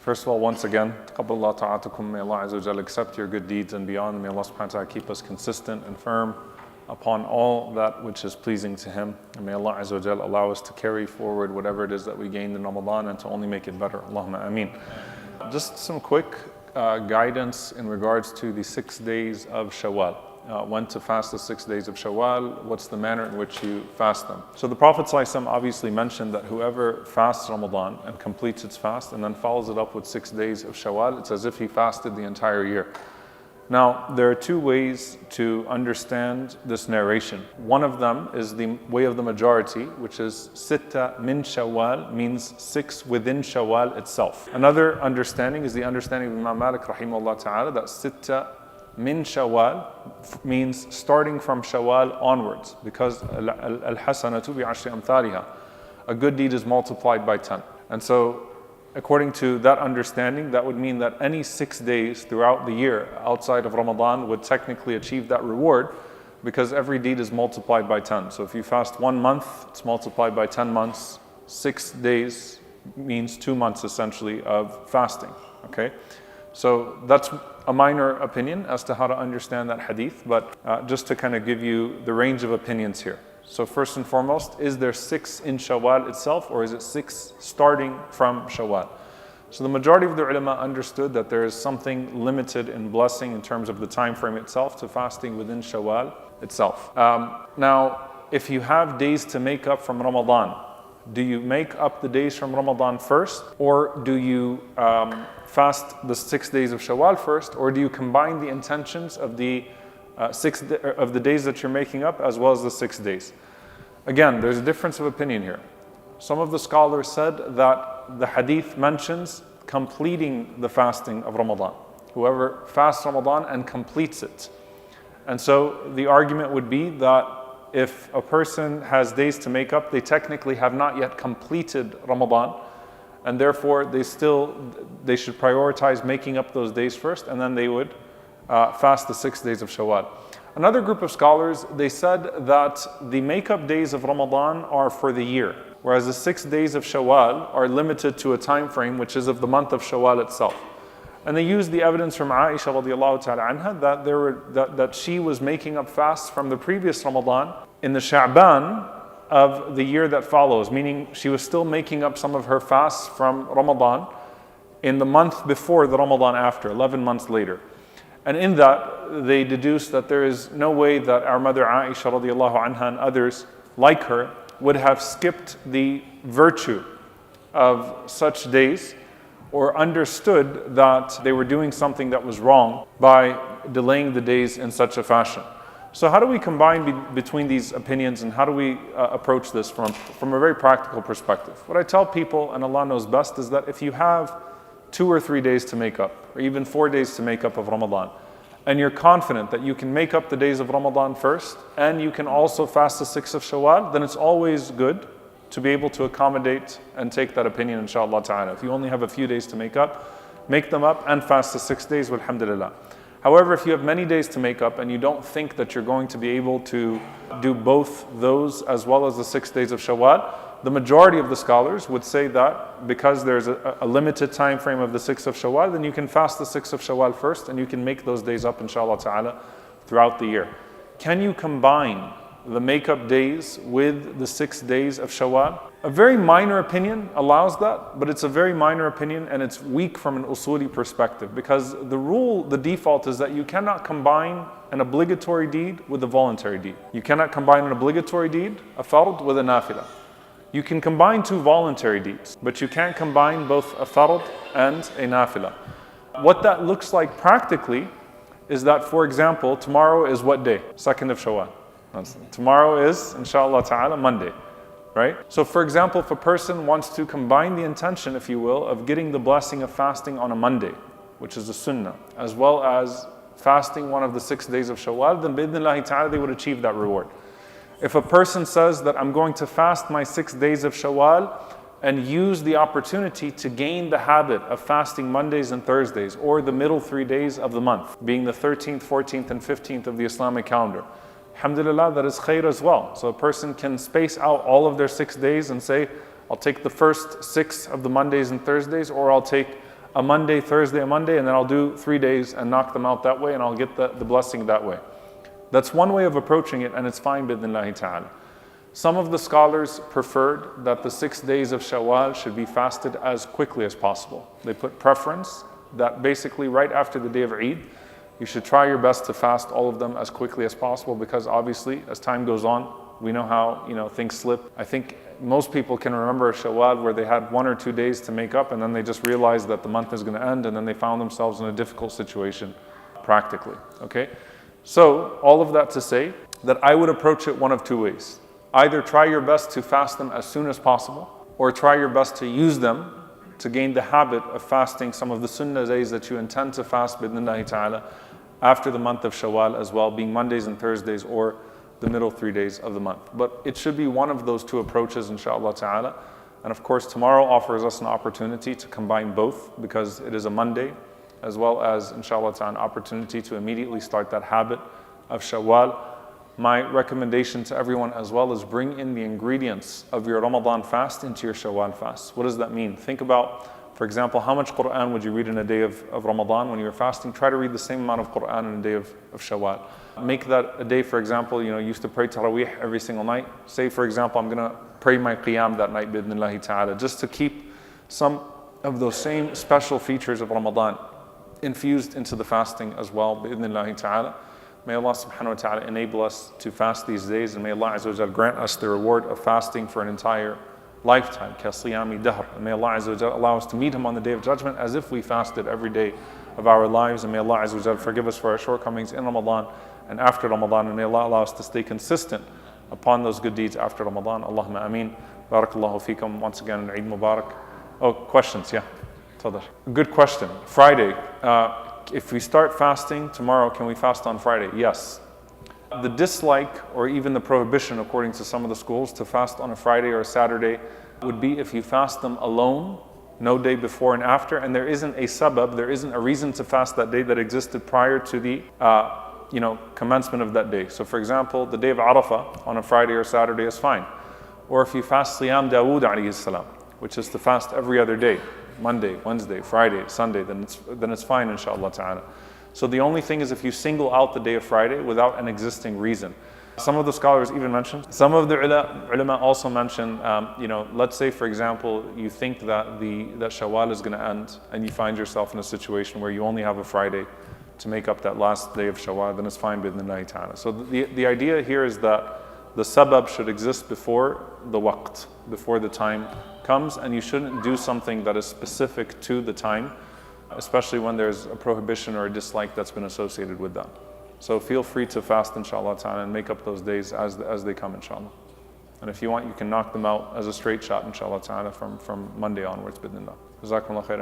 First of all, once again, taqabbalallahu ta'atukum, may Allah Azza wa Jalla accept your good deeds and beyond. May Allah subhanahu wa ta'ala keep us consistent and firm upon all that which is pleasing to Him. And may Allah Azza wa Jalla allow us to carry forward whatever it is that we gained in Ramadan and to only make it better. Allahumma ameen. Just some quick guidance in regards to the 6 days of Shawwal. When to fast the 6 days of Shawwal, what's the manner in which you fast them. So the Prophet ﷺ obviously mentioned that whoever fasts Ramadan and completes its fast and then follows it up with 6 days of Shawwal, it's as if he fasted the entire year. Now, there are two ways to understand this narration. One of them is the way of the majority, which is sitta min Shawwal, means 6 within Shawwal itself. Another understanding is the understanding of Imam Malik rahimahullah ta'ala, that sitta min Shawwal means starting from Shawwal onwards, because al-hasanatu bi-ashri amthaliha, a good deed is multiplied by 10. And so, according to that understanding, that would mean that any 6 days throughout the year outside of Ramadan would technically achieve that reward, because every deed is multiplied by 10. So if you fast 1 month, it's multiplied by 10 months. 6 days means 2 months essentially of fasting. Okay? So that's a minor opinion as to how to understand that hadith, but just to kind of give you the range of opinions here. So first and foremost, is there 6 in Shawwal itself, or is it 6 starting from Shawwal? So the majority of the ulama understood that there is something limited in blessing in terms of the time frame itself to fasting within Shawwal itself. Now, if you have days to make up from Ramadan, do you make up the days from Ramadan first, or do you fast the 6 days of Shawwal first, or do you combine the intentions of the of the days that you're making up as well as the 6 days? Again, there's a difference of opinion here. Some of the scholars said that the hadith mentions completing the fasting of Ramadan. Whoever fasts Ramadan and completes it. And so the argument would be that if a person has days to make up, they technically have not yet completed Ramadan, and therefore they should prioritize making up those days first, and then they would fast the 6 days of Shawwal. Another group of scholars, they said that the make-up days of Ramadan are for the year, whereas the 6 days of Shawwal are limited to a time frame which is of the month of Shawwal itself. And they used the evidence from Aisha radiallahu ta'ala anha that she was making up fasts from the previous Ramadan in the Sha'ban of the year that follows, meaning she was still making up some of her fasts from Ramadan in the month before the Ramadan after, 11 months later. And in that, they deduced that there is no way that our mother Aisha radiallahu anha and others like her would have skipped the virtue of such days, or understood that they were doing something that was wrong by delaying the days in such a fashion. So how do we combine between these opinions, and how do we approach this from a very practical perspective? What I tell people, and Allah knows best, is that if you have 2 or 3 days to make up, or even 4 days to make up of Ramadan, and you're confident that you can make up the days of Ramadan first, and you can also fast the 6 of Shawwal, then it's always good to be able to accommodate and take that opinion, inshaAllah ta'ala. If you only have a few days to make them up and fast the 6 days, walhamdulillah. However, if you have many days to make up and you don't think that you're going to be able to do both those as well as the 6 days of Shawwal, the majority of the scholars would say that because there's a limited time frame of the 6th of Shawwal, then you can fast the 6th of Shawwal first, and you can make those days up, inshallah ta'ala, throughout the year. Can you combine the make-up days with the 6 days of Shawwal? A very minor opinion allows that, but it's a very minor opinion, and it's weak from an usuli perspective, because the default is that you cannot combine an obligatory deed with a voluntary deed. You cannot combine an obligatory deed, a fard, with a nafilah. You can combine 2 voluntary deeds, but you can't combine both a fard and a nafilah. What that looks like practically is that, for example, tomorrow is what day? 2nd of Shawwal. Tomorrow is, inshallah ta'ala, Monday, right? So for example, if a person wants to combine the intention, if you will, of getting the blessing of fasting on a Monday, which is a sunnah, as well as fasting one of the 6 days of Shawwal, then bi'idhnillahi ta'ala they would achieve that reward. If a person says that I'm going to fast my 6 days of Shawwal and use the opportunity to gain the habit of fasting Mondays and Thursdays, or the middle 3 days of the month, being the 13th, 14th, and 15th of the Islamic calendar, alhamdulillah, that is khair as well. So a person can space out all of their 6 days and say, I'll take the first 6 of the Mondays and Thursdays, or I'll take a Monday, Thursday, a Monday, and then I'll do 3 days and knock them out that way, and I'll get the blessing that way. That's one way of approaching it, and it's fine, bi'idhnillahi ta'ala. Some of the scholars preferred that the 6 days of Shawwal should be fasted as quickly as possible. They put preference that basically right after the day of Eid, you should try your best to fast all of them as quickly as possible, because obviously as time goes on, we know how things slip. I think most people can remember a Shawwal where they had 1 or 2 days to make up, and then they just realized that the month is going to end, and then they found themselves in a difficult situation practically. Okay? So all of that to say that I would approach it one of 2 ways. Either try your best to fast them as soon as possible, or try your best to use them to gain the habit of fasting some of the Sunnah days that you intend to fast bi'idhnillahi ta'ala after the month of Shawwal as well, being Mondays and Thursdays or the middle 3 days of the month. But it should be one of those 2 approaches, inshallah ta'ala. And of course, tomorrow offers us an opportunity to combine both, because it is a Monday, as well as, inshallah ta'ala, an opportunity to immediately start that habit of Shawwal. My recommendation to everyone as well is bring in the ingredients of your Ramadan fast into your Shawwal fast. What does that mean? Think about, for example, how much Quran would you read in a day of Ramadan when you're fasting? Try to read the same amount of Quran in a day of Shawwal. Make that a day, for example, you used to pray Taraweeh every single night. Say, for example, I'm going to pray my Qiyam that night, bi'idhnillahi ta'ala, just to keep some of those same special features of Ramadan infused into the fasting as well, bi'idhnillahi ta'ala. May Allah subhanahu wa ta'ala enable us to fast these days, and may Allah azza wa jal grant us the reward of fasting for an entire lifetime. Kasiyami dahr. And may Allah azza wa jal allow us to meet Him on the Day of Judgment as if we fasted every day of our lives. And may Allah azza wa jal forgive us for our shortcomings in Ramadan and after Ramadan. And may Allah allow us to stay consistent upon those good deeds after Ramadan. Allahumma ameen. Barakallahu feekum. Once again, Eid Mubarak. Oh, questions? Yeah. Good question. Friday. If we start fasting tomorrow, can we fast on Friday? Yes. The dislike or even the prohibition, according to some of the schools, to fast on a Friday or a Saturday would be if you fast them alone, no day before and after, and there isn't a sabab, there isn't a reason to fast that day that existed prior to the commencement of that day. So for example, the day of Arafah on a Friday or Saturday is fine. Or if you fast Siyam Dawood alayhi salam, which is to fast every other day, Monday, Wednesday, Friday, Sunday, then it's fine, inshallah ta'ala. So the only thing is if you single out the day of Friday without an existing reason. Some of the scholars even mentioned, some of the ulama also mentioned, let's say for example, you think that that Shawwal is going to end and you find yourself in a situation where you only have a Friday to make up that last day of Shawwal, then it's fine bi'idhnillahi ta'ala. So the idea here is that the sabab should exist before the waqt, before the time comes, and you shouldn't do something that is specific to the time, especially when there's a prohibition or a dislike that's been associated with that. So feel free to fast, inshallah ta'ala, and make up those days as they come, inshallah. And if you want, you can knock them out as a straight shot, inshallah ta'ala, from Monday onwards, bidnillah. Jazakumullah khairan.